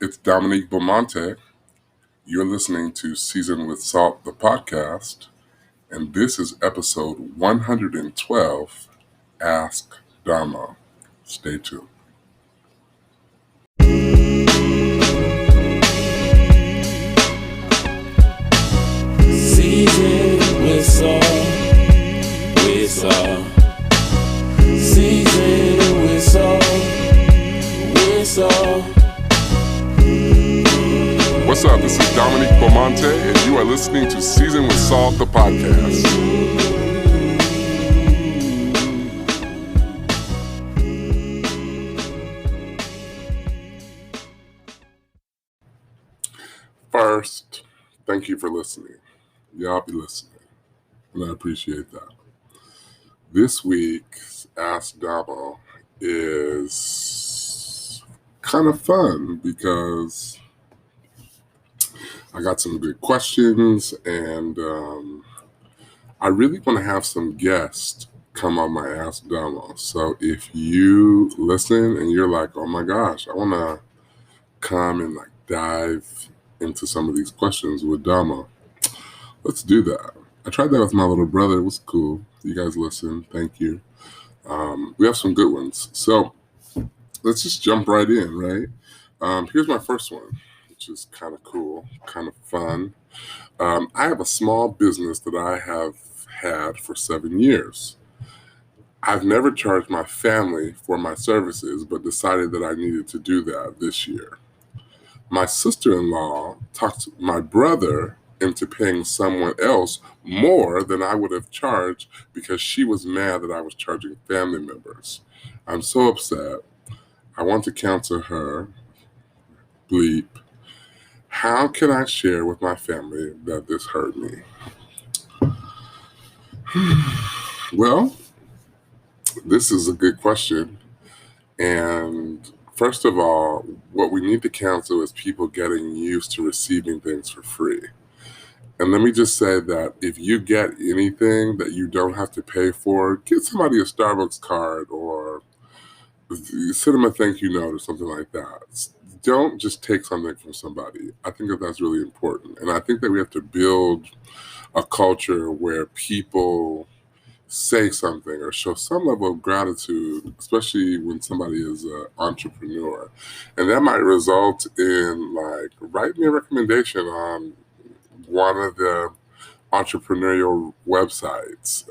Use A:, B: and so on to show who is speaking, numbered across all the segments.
A: It's Dominique Beaumonte. You're listening to Season with Salt, the podcast, and this is episode 112, Ask Domo. Stay tuned.
B: Season with salt, Season with salt,
A: What's up? This is Dominique Beaumonte, and you are listening to Season with Salt, the podcast. First, thank you for listening. Y'all be listening, and I appreciate that. This week's Ask Domo is kind of fun because I got some good questions, and I really want to have some guests come on my Ask Domo. So if you listen and you're like, oh my gosh, I want to come and dive into some of these questions with Domo, let's do that. I tried that with my little brother. It was cool. You guys listen. Thank you. We have some good ones. So let's just jump right in, right? Here's my first one, which is kind of cool, kind of fun. I have a small business that I have had for 7 years. I've never charged my family for my services, but decided that I needed to do that this year. My sister-in-law talked my brother into paying someone else more than I would have charged because she was mad that I was charging family members. I'm so upset. I want to counsel her. Bleep. How can I share with my family that this hurt me? Well, this is a good question. And first of all, what we need to counsel is people getting used to receiving things for free. And let me just say that if you get anything that you don't have to pay for, get somebody a Starbucks card or send them a thank you note or something like that. Don't just take something from somebody. I think that that's really important. And I think that we have to build a culture where people say something or show some level of gratitude, especially when somebody is an entrepreneur. And that might result in write me a recommendation on one of the entrepreneurial websites,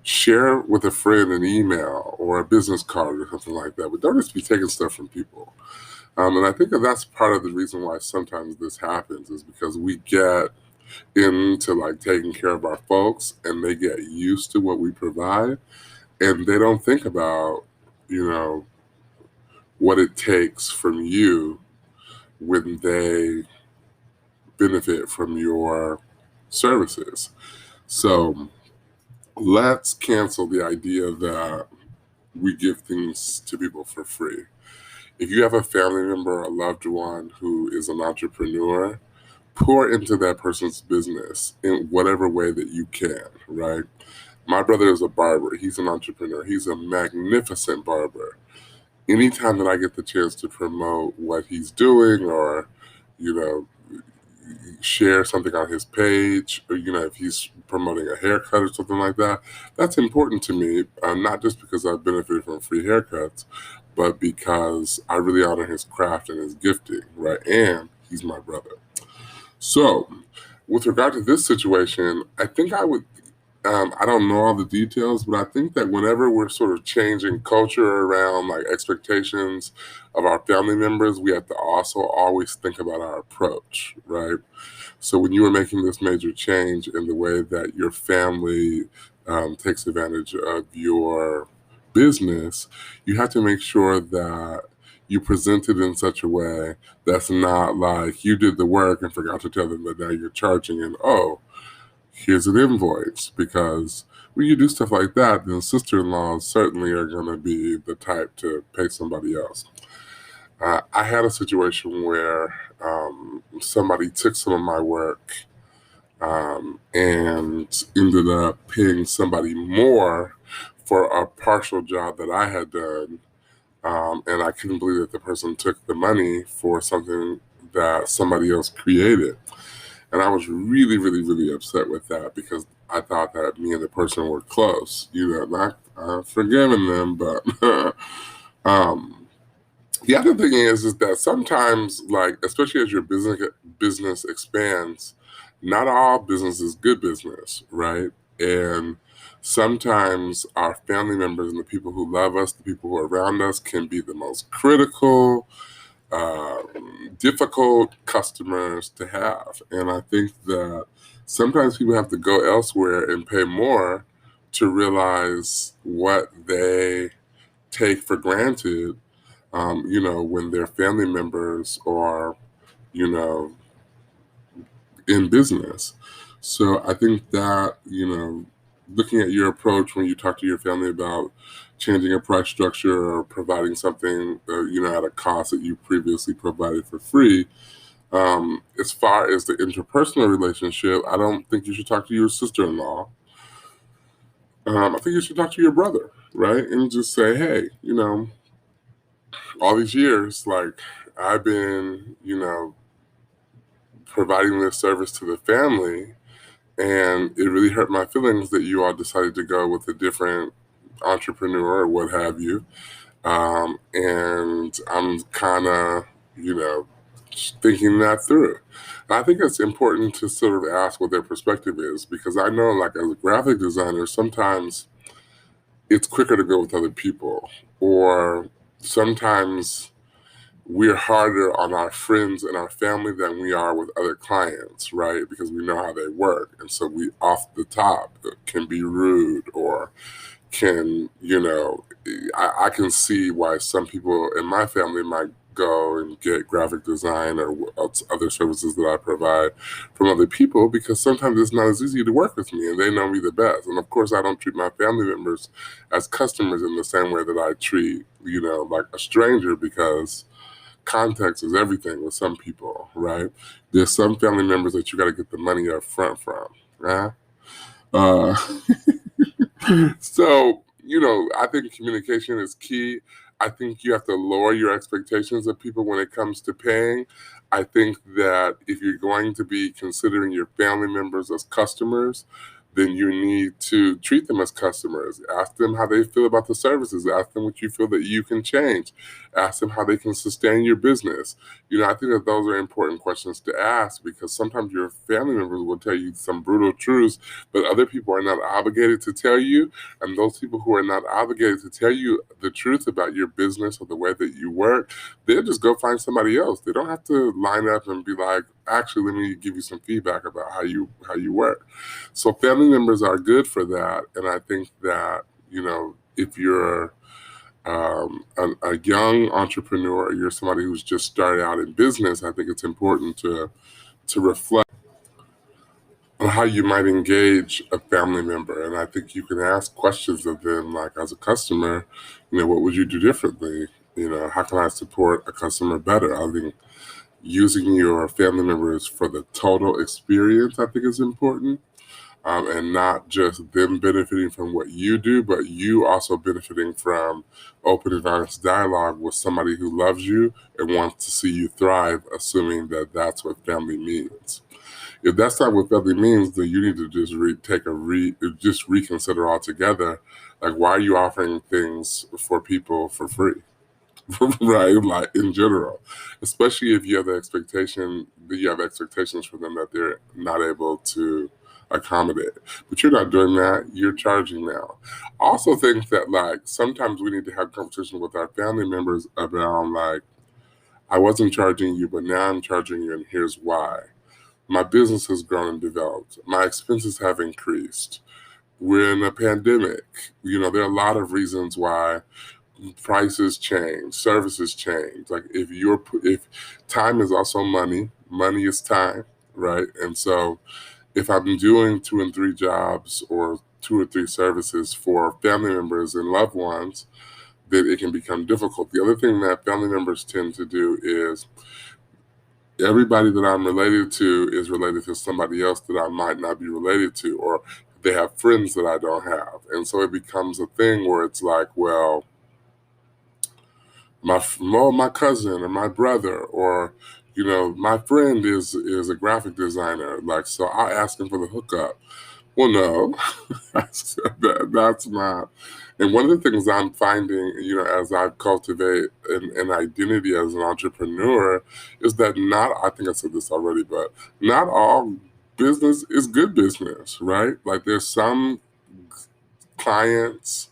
A: share with a friend an email or a business card or something like that. But don't just be taking stuff from people. And I think that that's part of the reason why sometimes this happens is because we get into taking care of our folks and they get used to what we provide and they don't think about, what it takes from you when they benefit from your services. So let's cancel the idea that we give things to people for free. If you have a family member or a loved one who is an entrepreneur, pour into that person's business in whatever way that you can, right? My brother is a barber. He's an entrepreneur. He's a magnificent barber. Anytime that I get the chance to promote what he's doing or, share something on his page, or, if he's promoting a haircut or something like that, that's important to me, not just because I benefit from free haircuts, but because I really honor his craft and his gifting, right? And he's my brother. So, with regard to this situation, I think I would, I don't know all the details, but I think that whenever we're sort of changing culture around expectations of our family members, we have to also always think about our approach, right? So when you were making this major change in the way that your family takes advantage of your business, you have to make sure that you present it in such a way that's not like you did the work and forgot to tell them that now you're charging and, oh, here's an invoice. Because when you do stuff like that, then sister-in-laws certainly are going to be the type to pay somebody else. I had a situation where somebody took some of my work and ended up paying somebody more for a partial job that I had done And I couldn't believe that the person took the money for something that somebody else created. And I was really, really, really upset with that because I thought that me and the person were close. Not forgiving them, but um, the other thing is that sometimes, like especially as your business expands, not all business is good business, right? And sometimes our family members and the people who love us, the people who are around us, can be the most critical, difficult customers to have. And I think that sometimes people have to go elsewhere and pay more to realize what they take for granted, when their family members are, you know, in business. So I think that, looking at your approach when you talk to your family about changing a price structure or providing something, at a cost that you previously provided for free. As far as the interpersonal relationship, I don't think you should talk to your sister-in-law. I think you should talk to your brother, right? And just say, hey, all these years, like I've been, providing this service to the family, and it really hurt my feelings that you all decided to go with a different entrepreneur or what have you. And I'm kind of, you know, thinking that through. I think it's important to sort of ask what their perspective is because I know, like, as a graphic designer, sometimes it's quicker to go with other people, or sometimes we're harder on our friends and our family than we are with other clients, right? Because we know how they work. And so we, off the top, can be rude or can, I can see why some people in my family might go and get graphic design or other services that I provide from other people because sometimes it's not as easy to work with me and they know me the best. And of course, I don't treat my family members as customers in the same way that I treat, like a stranger because context is everything with some people, right? There's some family members that you got to get the money up front from, right? Uh, so, I think communication is key. I think you have to lower your expectations of people when it comes to paying. I think that if you're going to be considering your family members as customers, then you need to treat them as customers. Ask them how they feel about the services. Ask them what you feel that you can change. Ask them how they can sustain your business. I think that those are important questions to ask because sometimes your family members will tell you some brutal truths, but other people are not obligated to tell you. And those people who are not obligated to tell you the truth about your business or the way that you work, they'll just go find somebody else. They don't have to line up and be like, actually, let me give you some feedback about how you work. So family members are good for that. And I think that, if you're a young entrepreneur or you're somebody who's just started out in business, I think it's important to reflect on how you might engage a family member. And I think you can ask questions of them, like as a customer, what would you do differently? How can I support a customer better? I think using your family members for the total experience, I think is important. And not just them benefiting from what you do, but you also benefiting from open and honest dialogue with somebody who loves you and wants to see you thrive, assuming that that's what family means. If that's not what family means, then you need to just just reconsider altogether. Like, why are you offering things for people for free? Right, like in general, especially if you have the expectation that you have expectations for them that they're not able to accommodate. But you're not doing that, you're charging now. I also think that, like, sometimes we need to have conversations with our family members around, like, I wasn't charging you, but now I'm charging you, and here's why. My business has grown and developed. My expenses have increased. We're in a pandemic. There are a lot of reasons why prices change, services change. Like, if time is also money, money is time, right? And so if I'm doing 2 and 3 jobs or 2 or 3 services for family members and loved ones, then it can become difficult. The other thing that family members tend to do is everybody that I'm related to is related to somebody else that I might not be related to, or they have friends that I don't have. And so it becomes a thing where it's like, well, my cousin or my brother, or my friend is a graphic designer. Like, so I ask him for the hookup. Well, no, that's not. And one of the things I'm finding, as I cultivate an identity as an entrepreneur, is that I think I said this already, but not all business is good business, right? Like, there's some clients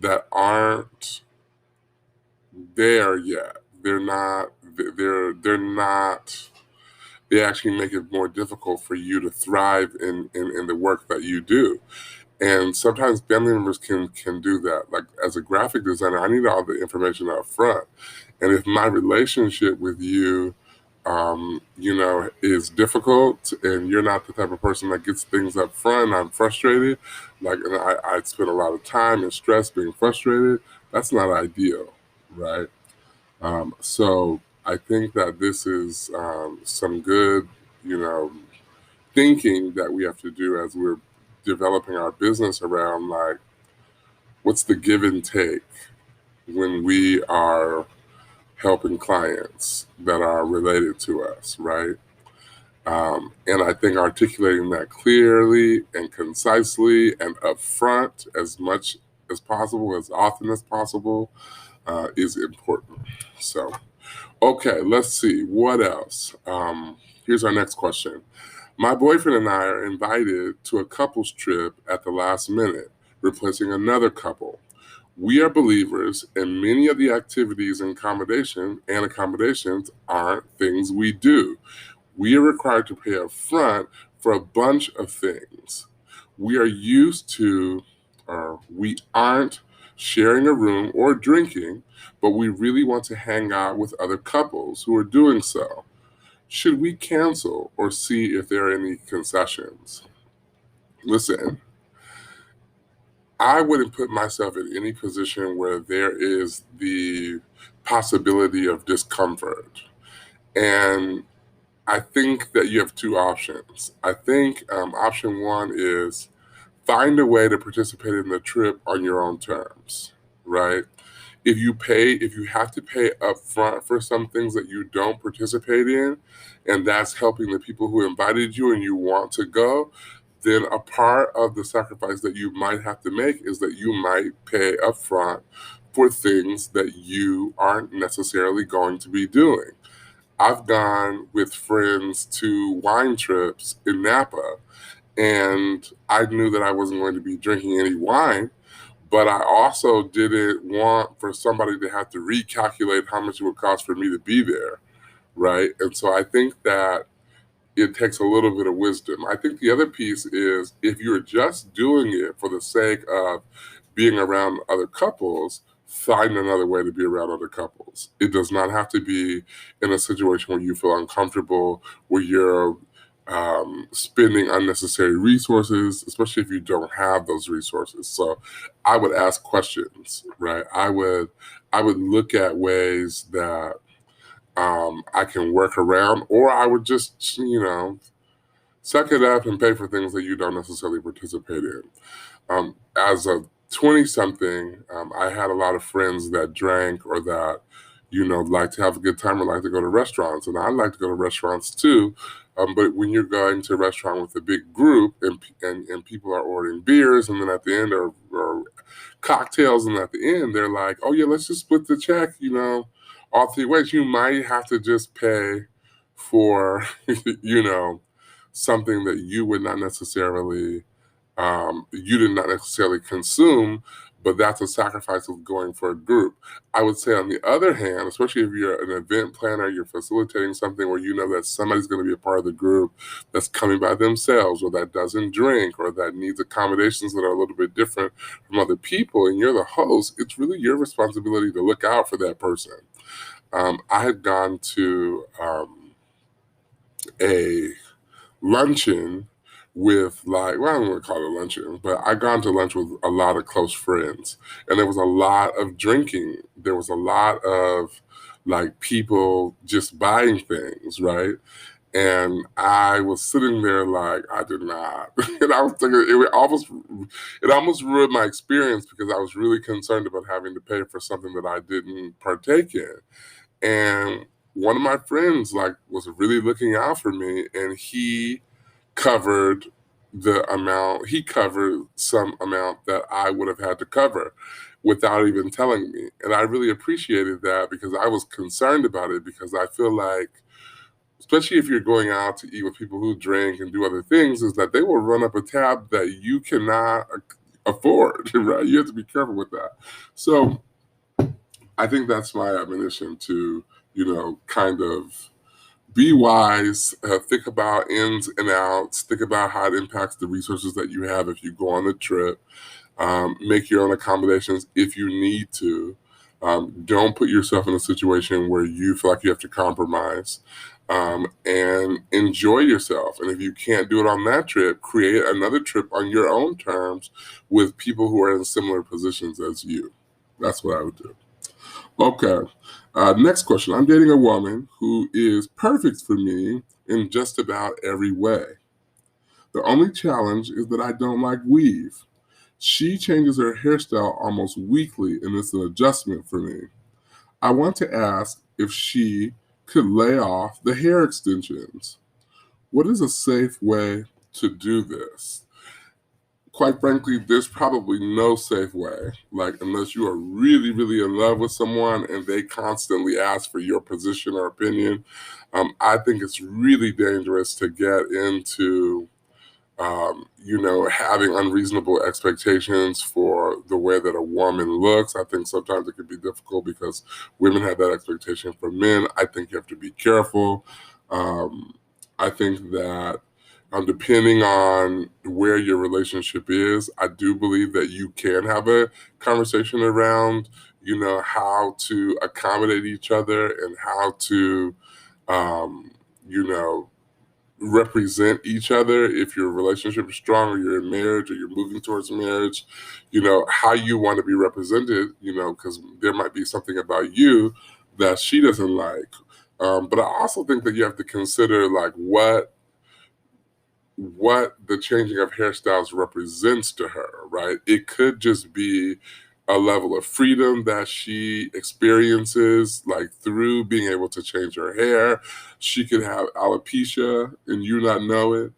A: that aren't there yet. They're not, they're not, they actually make it more difficult for you to thrive in the work that you do. And sometimes family members can do that. Like, as a graphic designer, I need all the information up front. And if my relationship with you, is difficult, and you're not the type of person that gets things up front, I'm frustrated. Like, and I spend a lot of time and stress being frustrated. That's not ideal, right? So I think that this is some good, you know, thinking that we have to do as we're developing our business around, like, what's the give and take when we are helping clients that are related to us, right? And I think articulating that clearly and concisely and upfront as much as possible, as often as possible, is important. So, okay, let's see. What else? Here's our next question. My boyfriend and I are invited to a couples trip at the last minute, replacing another couple. We are believers, and many of the activities and accommodations aren't things we do. We are required to pay up front for a bunch of things. We are used to, or we aren't sharing a room or drinking, but we really want to hang out with other couples who are doing so. Should we cancel or see if there are any concessions? Listen, I wouldn't put myself in any position where there is the possibility of discomfort. And I think that you have two options. I think option one is find a way to participate in the trip on your own terms, right? If you have to pay up front for some things that you don't participate in, and that's helping the people who invited you and you want to go, then a part of the sacrifice that you might have to make is that you might pay up front for things that you aren't necessarily going to be doing. I've gone with friends to wine trips in Napa, and I knew that I wasn't going to be drinking any wine, but I also didn't want for somebody to have to recalculate how much it would cost for me to be there, right? And so I think that it takes a little bit of wisdom. I think the other piece is, if you're just doing it for the sake of being around other couples, find another way to be around other couples. It does not have to be in a situation where you feel uncomfortable, where you're spending unnecessary resources, especially if you don't have those resources. So I would ask questions, right? I would look at ways that I can work around, or I would just, suck it up and pay for things that you don't necessarily participate in. As a 20 something, I had a lot of friends that drank, or that, like to have a good time, or like to go to restaurants. And I like to go to restaurants too. But when you're going to a restaurant with a big group, and people are ordering beers, and then at the end, or cocktails, and at the end, they're like, oh yeah, let's just split the check, all three ways. You might have to just pay for, you know, something that you did not necessarily consume, but that's a sacrifice of going for a group. I would say, on the other hand, especially if you're an event planner, you're facilitating something where you know that somebody's going to be a part of the group that's coming by themselves, or that doesn't drink, or that needs accommodations that are a little bit different from other people, and you're the host, it's really your responsibility to look out for that person. I had gone to a luncheon with, like, well, I don't want to call it a luncheon, but I gone to lunch with a lot of close friends, and there was a lot of drinking. There was a lot of, like, people just buying things, right? And I was sitting there like, I did not. And I was thinking it almost ruined my experience because I was really concerned about having to pay for something that I didn't partake in. And one of my friends like was really looking out for me, and covered he covered some amount that I would have had to cover without even telling me. And I really appreciated that because I was concerned about it, because I feel like, especially if you're going out to eat with people who drink and do other things, is that they will run up a tab that you cannot afford, right? You have to be careful with that. So I think that's my admonition to, kind of be wise, think about ins and outs, think about how it impacts the resources that you have if you go on the trip. Make your own accommodations if you need to. Don't put yourself in a situation where you feel like you have to compromise. And enjoy yourself. And if you can't do it on that trip, create another trip on your own terms with people who are in similar positions as you. That's what I would do. Okay. Next question. I'm dating a woman who is perfect for me in just about every way. The only challenge is that I don't like weave. She changes her hairstyle almost weekly, and it's an adjustment for me. I want to ask if she could lay off the hair extensions. What is a safe way to do this? Quite frankly, there's probably no safe way. Like, unless you are really, really in love with someone and they constantly ask for your position or opinion, I think it's really dangerous to get into having unreasonable expectations for the way that a woman looks. I think sometimes it can be difficult because women have that expectation for men. I think you have to be careful. Um, I think that depending on where your relationship is, I do believe that you can have a conversation around, how to accommodate each other and how to, um, you know, represent each other if your relationship is strong or you're in marriage or you're moving towards marriage, how you want to be represented, because there might be something about you that she doesn't like. But I also think that you have to consider like what the changing of hairstyles represents to her, right? It could just be a level of freedom that she experiences, like through being able to change her hair. She could have alopecia and you not know it.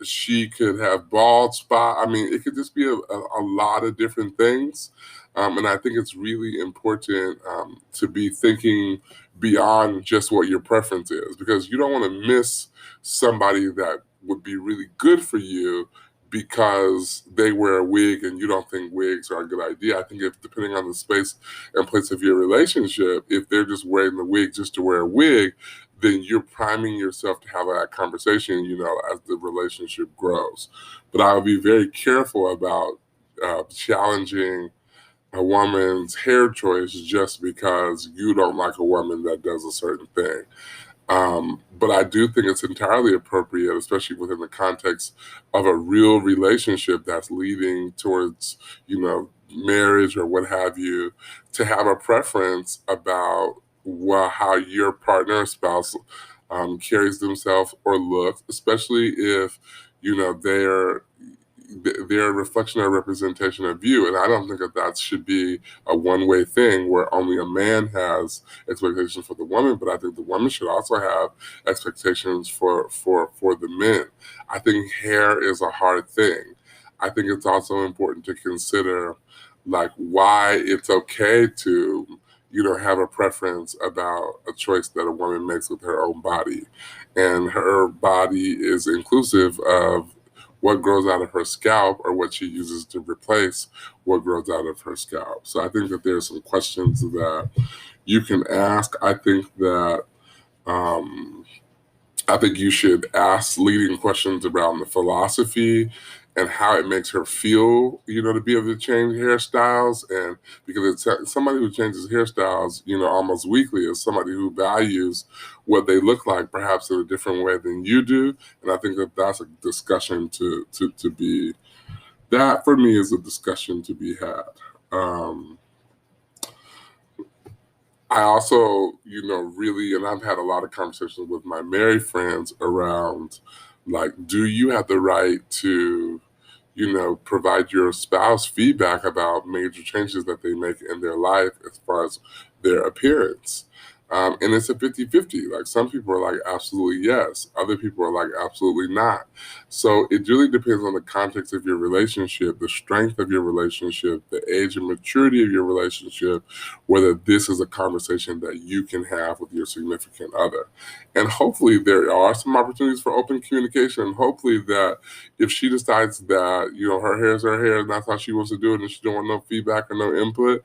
A: She could have bald spot. I mean, it could just be a lot of different things. And I think it's really important to be thinking beyond just what your preference is, because you don't want to miss somebody that would be really good for you because they wear a wig and you don't think wigs are a good idea. I think if depending on the space and place of your relationship, if they're just wearing the wig just to wear a wig, then you're priming yourself to have that conversation, as the relationship grows. But I would be very careful about challenging a woman's hair choice just because you don't like a woman that does a certain thing. But I do think it's entirely appropriate, especially within the context of a real relationship that's leading towards, marriage or what have you, to have a preference about how your partner or spouse carries themselves or looks, especially if, they're a reflection or representation of you. And I don't think that should be a one-way thing where only a man has expectations for the woman, but I think the woman should also have expectations for the men. I think hair is a hard thing. I think it's also important to consider like why it's okay to have a preference about a choice that a woman makes with her own body. And her body is inclusive of what grows out of her scalp or what she uses to replace what grows out of her scalp. So I think that there's some questions that you can ask. Um, I think you should ask leading questions around the philosophy and how it makes her feel, to be able to change hairstyles. And because it's somebody who changes hairstyles, almost weekly is somebody who values what they look like, perhaps in a different way than you do. And I think that that's a discussion to be, that for me is a discussion to be had. Um, I also, really, and I've had a lot of conversations with my married friends around, like, do you have the right to, provide your spouse feedback about major changes that they make in their life as far as their appearance? And it's a 50-50. Like, some people are like, absolutely yes. Other people are like, absolutely not. So it really depends on the context of your relationship, the strength of your relationship, the age and maturity of your relationship, whether this is a conversation that you can have with your significant other. And hopefully there are some opportunities for open communication. Hopefully that if she decides that, her hair is her hair and that's how she wants to do it and she don't want no feedback or no input,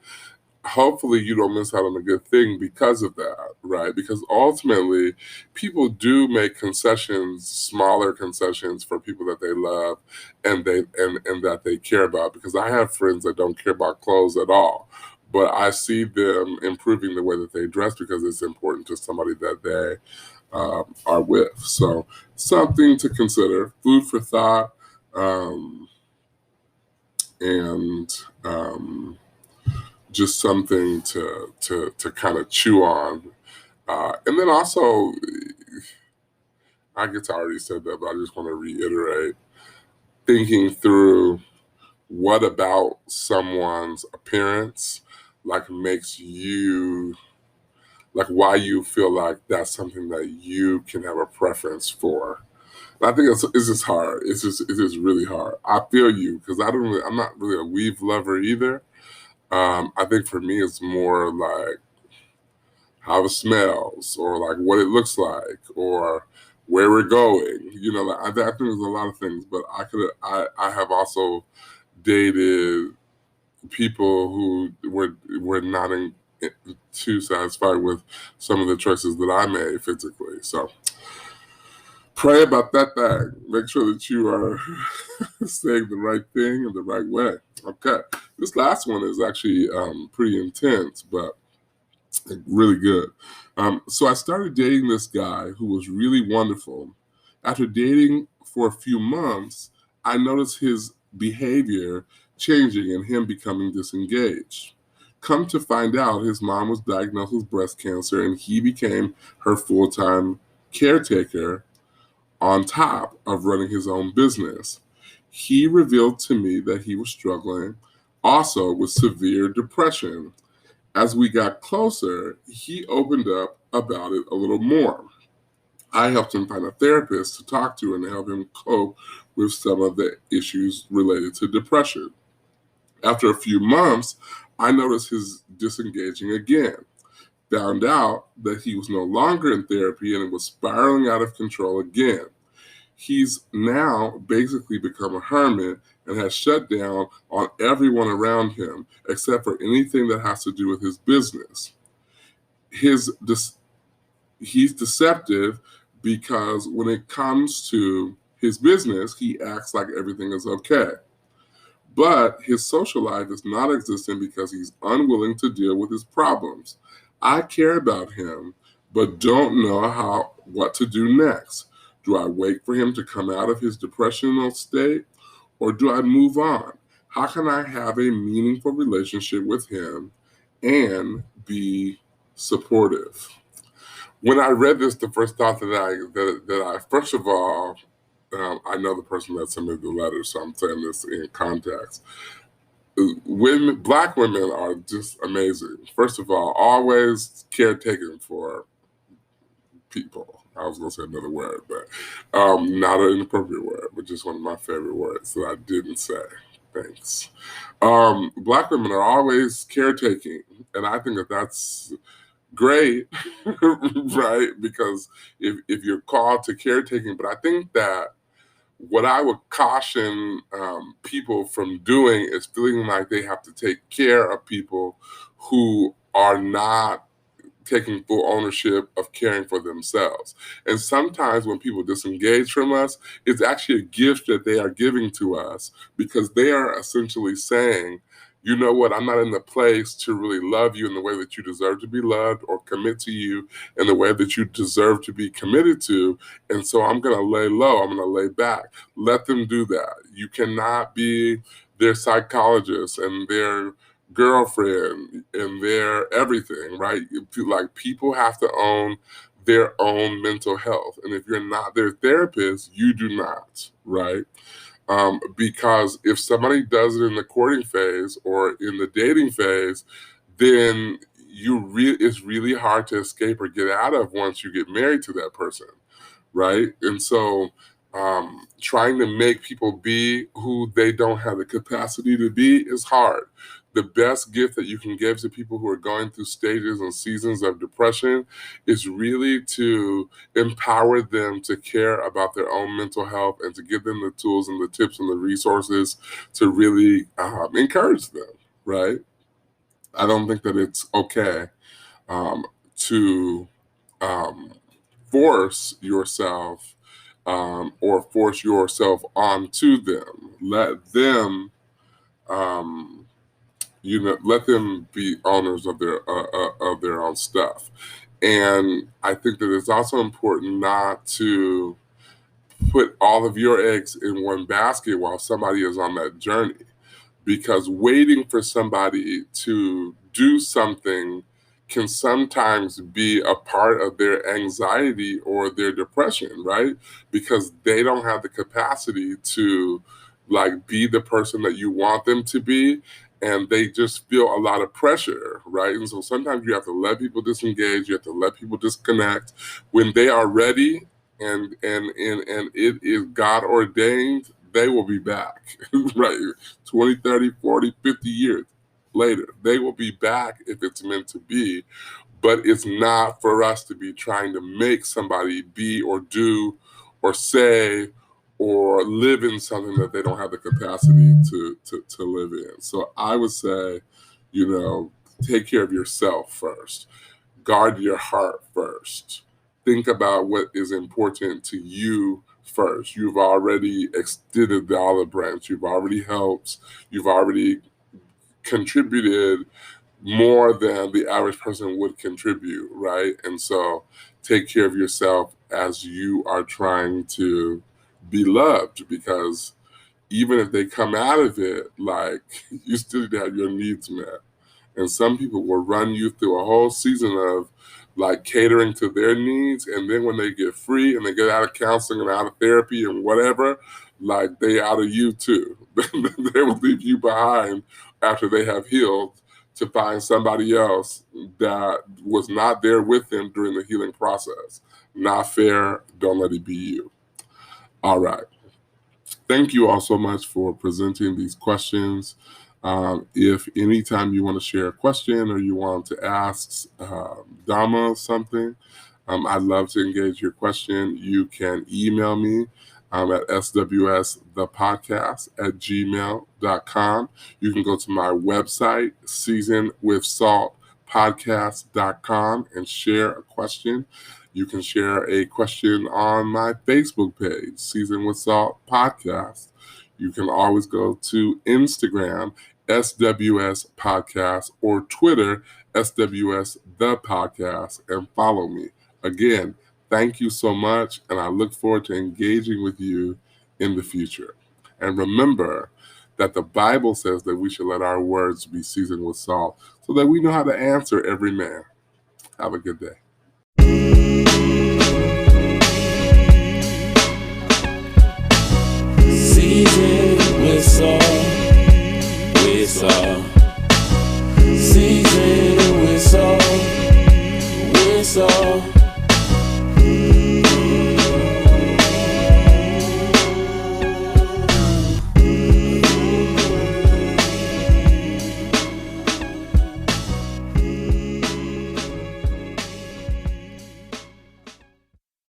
A: hopefully you don't miss out on a good thing because of that, right? Because ultimately people do make concessions, smaller concessions for people that they love and that they care about. Because I have friends that don't care about clothes at all, but I see them improving the way that they dress because it's important to somebody that they are with. So something to consider, food for thought, and just something to kind of chew on. And then also, I guess I already said that, but I just want to reiterate thinking through what about someone's appearance makes you why you feel like that's something that you can have a preference for. And I think it's just hard. It's just really hard. I feel you because I'm not really a weave lover either. I think for me it's more like how it smells or like what it looks like or where we're going. I think there's a lot of things, but I have also dated people who were not too satisfied with some of the choices that I made physically. So pray about that thing. Make sure that you are saying the right thing in the right way. Okay. This last one is actually pretty intense, but really good. So I started dating this guy who was really wonderful. After dating for a few months, I noticed his behavior changing and him becoming disengaged. Come to find out, his mom was diagnosed with breast cancer and he became her full time caretaker on top of running his own business. He revealed to me that he was struggling also with severe depression. As we got closer, he opened up about it a little more. I helped him find a therapist to talk to and help him cope with some of the issues related to depression. After a few months, I noticed his disengaging again. Found out that he was no longer in therapy and was spiraling out of control again. He's now basically become a hermit and has shut down on everyone around him except for anything that has to do with his business. His He's deceptive because when it comes to his business, he acts like everything is okay. But his social life is not existent because he's unwilling to deal with his problems. I care about him, but don't know what to do next. Do I wait for him to come out of his depressional state or do I move on? How can I have a meaningful relationship with him and be supportive? When I read this, the first thought that I first of all, I know the person that submitted the letter, so I'm saying this in context. Black women are just amazing. First of all, always caretaking for people. I was going to say another word, but not an inappropriate word, but just one of my favorite words that I didn't say. Thanks. Black women are always caretaking, and I think that that's great, right? Because if you're called to caretaking, but I think that what I would caution people from doing is feeling like they have to take care of people who are not taking full ownership of caring for themselves. And sometimes when people disengage from us, it's actually a gift that they are giving to us because they are essentially saying, you know what, I'm not in the place to really love you in the way that you deserve to be loved or commit to you in the way that you deserve to be committed to. And so I'm going to lay low. I'm going to lay back. Let them do that. You cannot be their psychologist and their girlfriend and their everything, right? Like, people have to own their own mental health. And if you're not their therapist, you do not, right? Because if somebody does it in the courting phase or in the dating phase, then it's really hard to escape or get out of once you get married to that person, right? And so trying to make people be who they don't have the capacity to be is hard. The best gift that you can give to people who are going through stages and seasons of depression is really to empower them to care about their own mental health and to give them the tools and the tips and the resources to really encourage them, right? I don't think that it's okay to force yourself or force yourself onto them. Let them, let them be owners of their own stuff. And I think that it's also important not to put all of your eggs in one basket while somebody is on that journey, because waiting for somebody to do something can sometimes be a part of their anxiety or their depression, right? Because they don't have the capacity to like be the person that you want them to be, and they just feel a lot of pressure, right? And so sometimes you have to let people disengage, you have to let people disconnect when they are ready, and it is God ordained. They will be back, right? 20, 30, 40, 50 years later. They will be back if it's meant to be, but it's not for us to be trying to make somebody be or do or say or live in something that they don't have the capacity to live in. So I would say, take care of yourself first. Guard your heart first. Think about what is important to you first. You've already extended the olive branch. You've already helped. You've already contributed more than the average person would contribute, right? And so take care of yourself as you are trying to be loved, because even if they come out of it, like, you still need to have your needs met. And some people will run you through a whole season of like catering to their needs, and then when they get free and they get out of counseling and out of therapy and whatever, like, they out of you too. They will leave you behind after they have healed to find somebody else that was not there with them during the healing process. Not fair. Don't let it be you. All right. Thank you all so much for presenting these questions. If anytime you want to share a question or you want to ask Domo something, I'd love to engage your question. You can email me at swsthepodcast@gmail.com. You can go to my website, seasonwithsaltpodcast.com, and share a question. You can share a question on my Facebook page, Season with Salt Podcast. You can always go to Instagram, SWS Podcast, or Twitter, SWS The Podcast, and follow me. Again, thank you so much, and I look forward to engaging with you in the future. And remember that the Bible says that we should let our words be seasoned with salt so that we know how to answer every man. Have a good day.
B: Season with salt, season with salt,